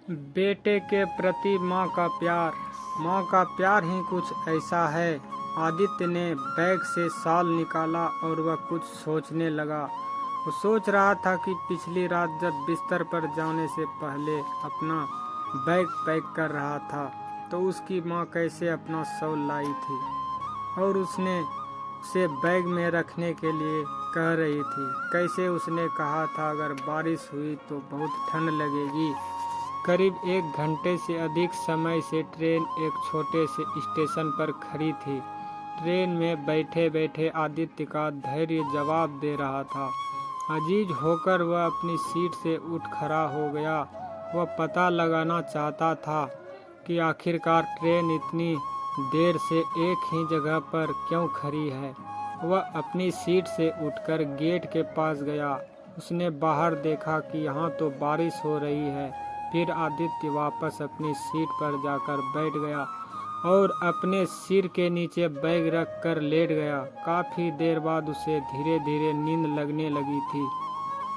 बेटे के प्रति माँ का प्यार ही कुछ ऐसा है। आदित्य ने बैग से शॉल निकाला और वह कुछ सोचने लगा। वो सोच रहा था कि पिछली रात जब बिस्तर पर जाने से पहले अपना बैग पैक कर रहा था तो उसकी माँ कैसे अपना शॉल लाई थी और उसने उसे बैग में रखने के लिए कह रही थी। कैसे उसने कहा था अगर बारिश हुई तो बहुत ठंड लगेगी। करीब 1 घंटे से अधिक समय से ट्रेन एक छोटे से स्टेशन पर खड़ी थी। ट्रेन में बैठे बैठे आदित्य का धैर्य जवाब दे रहा था। अजीज होकर वह अपनी सीट से उठ खड़ा हो गया। वह पता लगाना चाहता था कि आखिरकार ट्रेन इतनी देर से एक ही जगह पर क्यों खड़ी है। वह अपनी सीट से उठकर गेट के पास गया। उसने बाहर देखा कि यहाँ तो बारिश हो रही है। फिर आदित्य वापस अपनी सीट पर जाकर बैठ गया और अपने सिर के नीचे बैग रख कर लेट गया। काफ़ी देर बाद उसे धीरे धीरे नींद लगने लगी थी।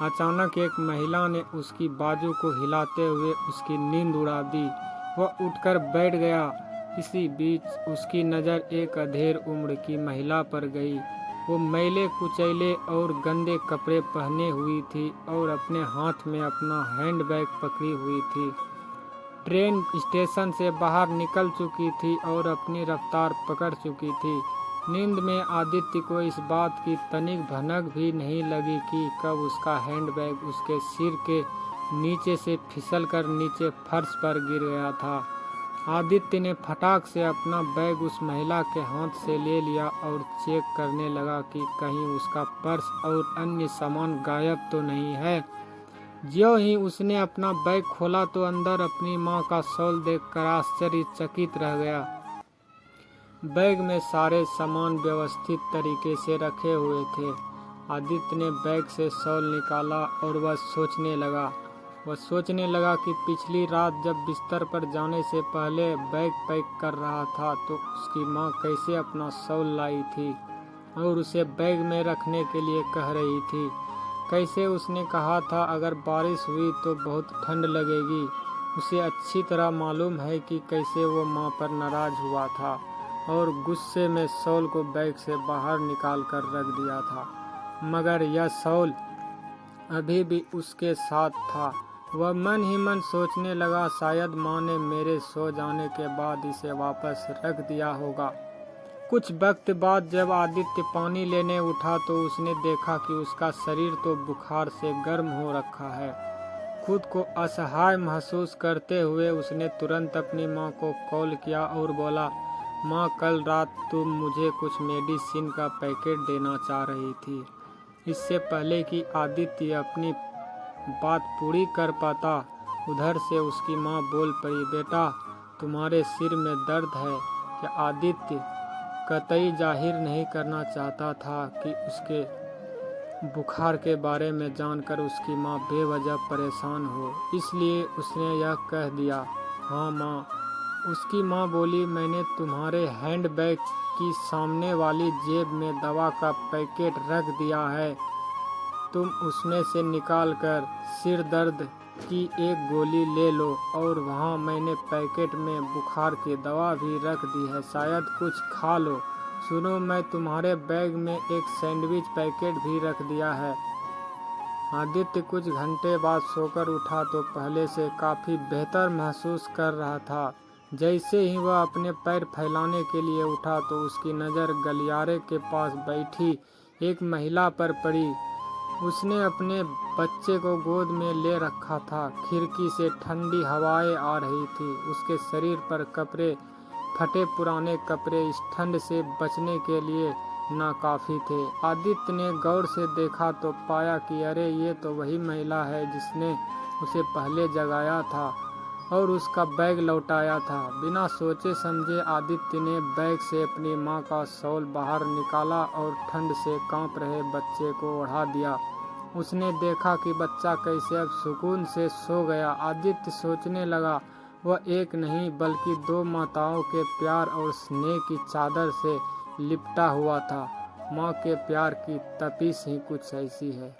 अचानक एक महिला ने उसकी बाजू को हिलाते हुए उसकी नींद उड़ा दी। वह उठकर बैठ गया। इसी बीच उसकी नज़र एक अधेड़ उम्र की महिला पर गई। वो मैले कुचैले और गंदे कपड़े पहने हुई थी और अपने हाथ में अपना हैंडबैग पकड़ी हुई थी। ट्रेन स्टेशन से बाहर निकल चुकी थी और अपनी रफ्तार पकड़ चुकी थी। नींद में आदित्य को इस बात की तनिक भनक भी नहीं लगी कि कब उसका हैंडबैग उसके सिर के नीचे से फिसलकर नीचे फर्श पर गिर गया था। आदित्य ने फटाक से अपना बैग उस महिला के हाथ से ले लिया और चेक करने लगा कि कहीं उसका पर्स और अन्य सामान गायब तो नहीं है। ज्यों ही उसने अपना बैग खोला तो अंदर अपनी माँ का शॉल देखकर आश्चर्यचकित रह गया। बैग में सारे सामान व्यवस्थित तरीके से रखे हुए थे। आदित्य ने बैग से शॉल निकाला और वह सोचने लगा कि पिछली रात जब बिस्तर पर जाने से पहले बैग पैक कर रहा था तो उसकी माँ कैसे अपना शॉल लाई थी और उसे बैग में रखने के लिए कह रही थी। कैसे उसने कहा था अगर बारिश हुई तो बहुत ठंड लगेगी। उसे अच्छी तरह मालूम है कि कैसे वो माँ पर नाराज हुआ था और गुस्से में शॉल को बैग से बाहर निकाल कर रख दिया था, मगर यह शॉल अभी भी उसके साथ था। वह मन ही मन सोचने लगा शायद माँ ने मेरे सो जाने के बाद इसे वापस रख दिया होगा। कुछ वक्त बाद जब आदित्य पानी लेने उठा तो उसने देखा कि उसका शरीर तो बुखार से गर्म हो रखा है। खुद को असहाय महसूस करते हुए उसने तुरंत अपनी माँ को कॉल किया और बोला, माँ कल रात तुम मुझे कुछ मेडिसिन का पैकेट देना चाह रही थी। इससे पहले कि आदित्य अपनी बात पूरी कर पाता उधर से उसकी माँ बोल पड़ी, बेटा तुम्हारे सिर में दर्द है क्या? आदित्य कतई जाहिर नहीं करना चाहता था कि उसके बुखार के बारे में जानकर उसकी माँ बेवजह परेशान हो, इसलिए उसने यह कह दिया। हाँ माँ। उसकी माँ बोली, मैंने तुम्हारे हैंडबैग की सामने वाली जेब में दवा का पैकेट रख दिया है। तुम उसमें से निकाल कर सिर दर्द की एक गोली ले लो और वहाँ मैंने पैकेट में बुखार की दवा भी रख दी है, शायद कुछ खा लो। सुनो, मैं तुम्हारे बैग में एक सैंडविच पैकेट भी रख दिया है। आदित्य कुछ घंटे बाद सोकर उठा तो पहले से काफ़ी बेहतर महसूस कर रहा था। जैसे ही वह अपने पैर फैलाने के लिए उठा तो उसकी नज़र गलियारे के पास बैठी एक महिला पर पड़ी। उसने अपने बच्चे को गोद में ले रखा था। खिड़की से ठंडी हवाएं आ रही थी। उसके शरीर पर कपड़े, फटे पुराने कपड़े इस ठंड से बचने के लिए नाकाफ़ी थे। आदित्य ने गौर से देखा तो पाया कि अरे ये तो वही महिला है जिसने उसे पहले जगाया था और उसका बैग लौटाया था। बिना सोचे समझे आदित्य ने बैग से अपनी माँ का शॉल बाहर निकाला और ठंड से कांप रहे बच्चे को ओढ़ा दिया। उसने देखा कि बच्चा कैसे अब सुकून से सो गया। आदित्य सोचने लगा, वह एक नहीं बल्कि 2 माताओं के प्यार और स्नेह की चादर से लिपटा हुआ था। माँ के प्यार की तपिश ही कुछ ऐसी है।